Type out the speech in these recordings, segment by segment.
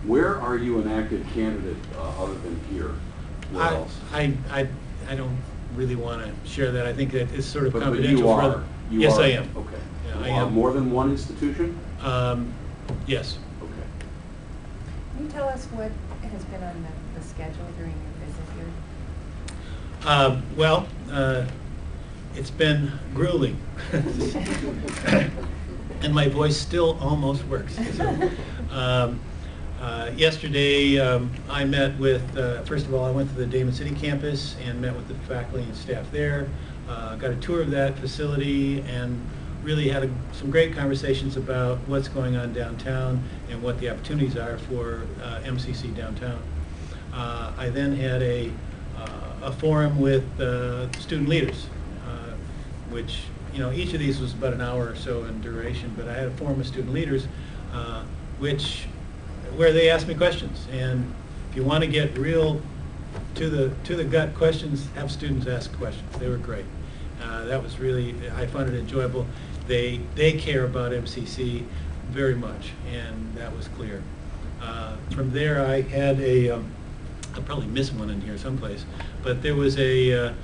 Where are you an active candidate other than here? Where else? I don't really want to share that. I think that it's sort of But confidential. you are. Yes, I am. Okay. Yeah, I am. am. More than one institution? Yes. Okay. Can you tell us what has been on the schedule during your visit here? Well, it's been grueling. And my voice still almost works. So, yesterday, I met with, first of all, I went to the Damon City campus and met with the faculty and staff there. Got a tour of that facility and really had some great conversations about what's going on downtown and what the opportunities are for MCC downtown. I then had a forum with student leaders, which, you know, each of these was about an hour or so in duration, but I had a forum with student leaders where they asked me questions. And if you want to get real to the gut questions, have students ask questions. They were great. That was really, I found it enjoyable. They care about MCC very much, and that was clear. From there, I had I probably missed one in here someplace, but there was a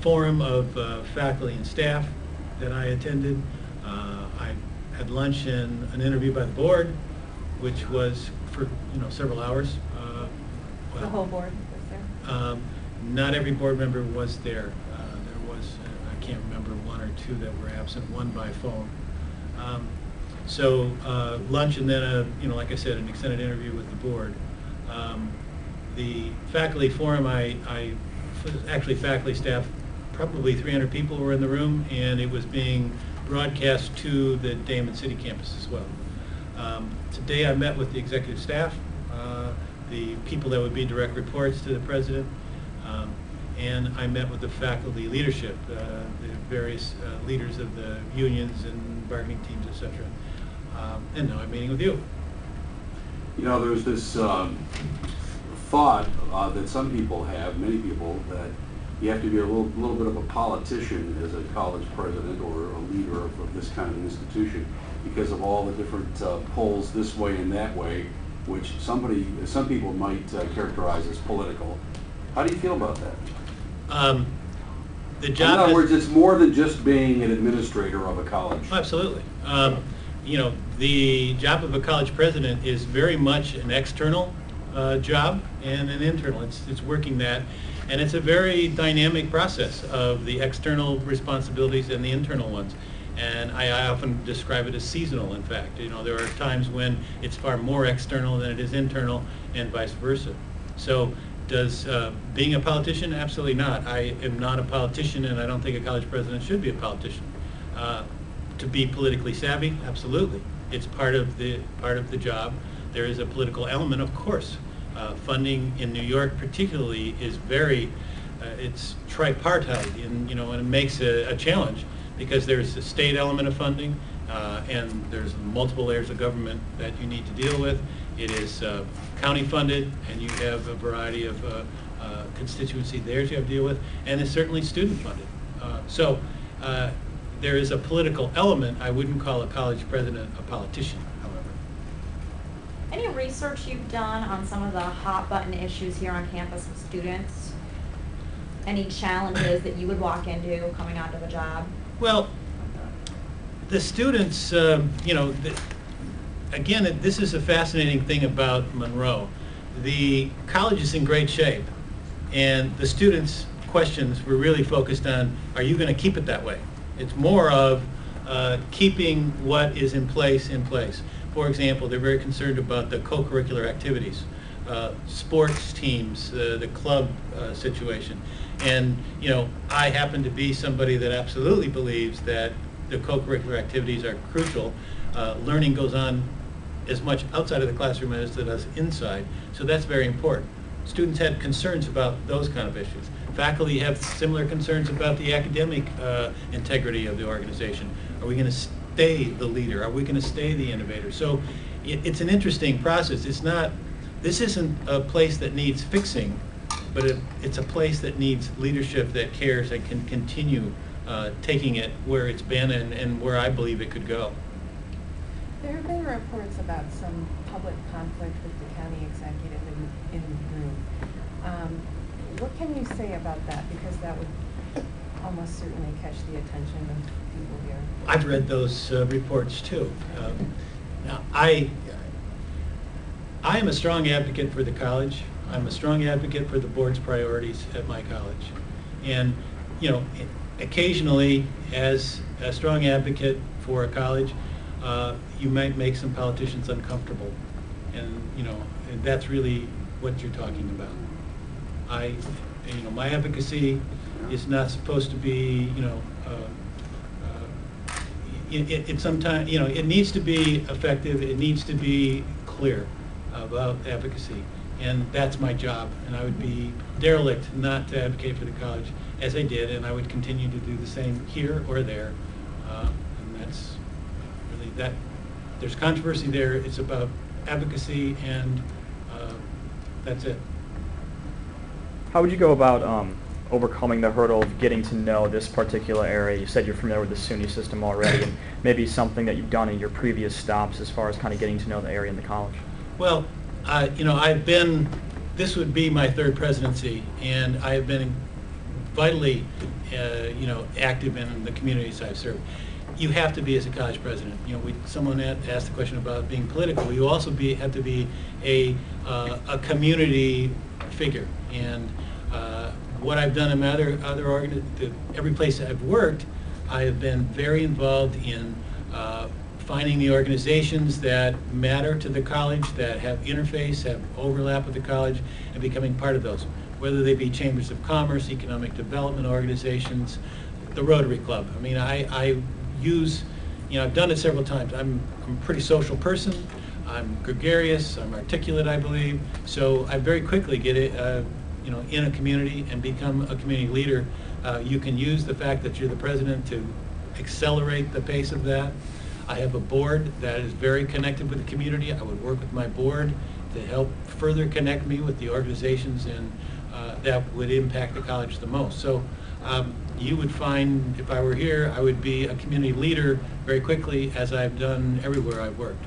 forum of faculty and staff that I attended. I had lunch and an interview by the board, which was for several hours. The whole board was there? Not every board member was there. There was, I can't remember, one or two that were absent, one by phone. So lunch and then, like I said, an extended interview with the board. The faculty forum, actually faculty, staff, probably 300 people were in the room, and it was being broadcast to the Damon City campus as well. Today I met with the executive staff, the people that would be direct reports to the president, and I met with the faculty leadership, the various leaders of the unions and bargaining teams, etc. And now I'm meeting with you. You know, there's this thought that some people have, many people, that you have to be a little bit of a politician as a college president or a leader of this kind of institution because of all the different polls this way and that way, which some people might characterize as political. How do you feel about that? The job. In other words, it's more than just being an administrator of a college. Absolutely. The job of a college president is very much an external job and an internal. It's working that, and it's a very dynamic process of the external responsibilities and the internal ones. And I often describe it as seasonal, in fact. There are times when it's far more external than it is internal, and vice versa. So does being a politician? Absolutely not. I am not a politician, and I don't think a college president should be a politician. To be politically savvy? Absolutely. It's part of the job. There is a political element, of course. Funding in New York particularly is very, it's tripartite, and it makes a challenge because there's a state element of funding, and there's multiple layers of government that you need to deal with. It is county funded, and you have a variety of constituency layers you have to deal with, and it's certainly student funded. So there is a political element. I wouldn't call a college president a politician, however. Any research you've done on some of the hot button issues here on campus with students? Any challenges that you would walk into coming onto the job? Well, the students, again, this is a fascinating thing about Monroe. The college is in great shape, and the students' questions were really focused on, are you going to keep it that way? It's more of keeping what is in place in place. For example, they're very concerned about the co-curricular activities, sports teams, the club situation. And I happen to be somebody that absolutely believes that the co-curricular activities are crucial. Learning goes on as much outside of the classroom as it does inside, so that's very important. Students had concerns about those kind of issues. Faculty have similar concerns about the academic integrity of the organization. Are we going to stay the leader? Are we going to stay the innovator? So it's an interesting process. This isn't a place that needs fixing, but it's a place that needs leadership that cares and can continue taking it where it's been and where I believe it could go. There have been reports about some public conflict with the county executive in Broome. What can you say about that? Because that would almost certainly catch the attention of people here. I've read those reports too. Now, I am a strong advocate for the college. I'm a strong advocate for the board's priorities at my college. And, you know, occasionally, as a strong advocate for a college, you might make some politicians uncomfortable. And, you know, and that's really what you're talking about. My advocacy is not supposed to be, you know, it sometimes, you know, it needs to be effective. It needs to be clear about advocacy, and that's my job. And I would be derelict not to advocate for the college as I did, and I would continue to do the same here or there. And that's really that. There's controversy there. It's about advocacy, and that's it. How would you go about overcoming the hurdle of getting to know this particular area? You said you're familiar with the SUNY system already, and maybe something that you've done in your previous stops as far as kind of getting to know the area and the college. Well, you know, this would be my third presidency, and I have been vitally, you know, active in the communities I've served. You have to be as a college president. You know, someone asked the question about being political. You also have to be a community figure. And what I've done in my every place I've worked, I have been very involved in finding the organizations that matter to the college, that have interface, have overlap with the college, and becoming part of those, whether they be chambers of commerce, economic development organizations, the Rotary Club. I mean, I use, you know, I've done it several times. I'm a pretty social person. I'm gregarious. I'm articulate, I believe. So I very quickly get it, you know, in a community and become a community leader. You can use the fact that you're the president to accelerate the pace of that. I have a board that is very connected with the community. I would work with my board to help further connect me with the organizations and that would impact the college the most. So you would find, if I were here, I would be a community leader very quickly, as I've done everywhere I've worked.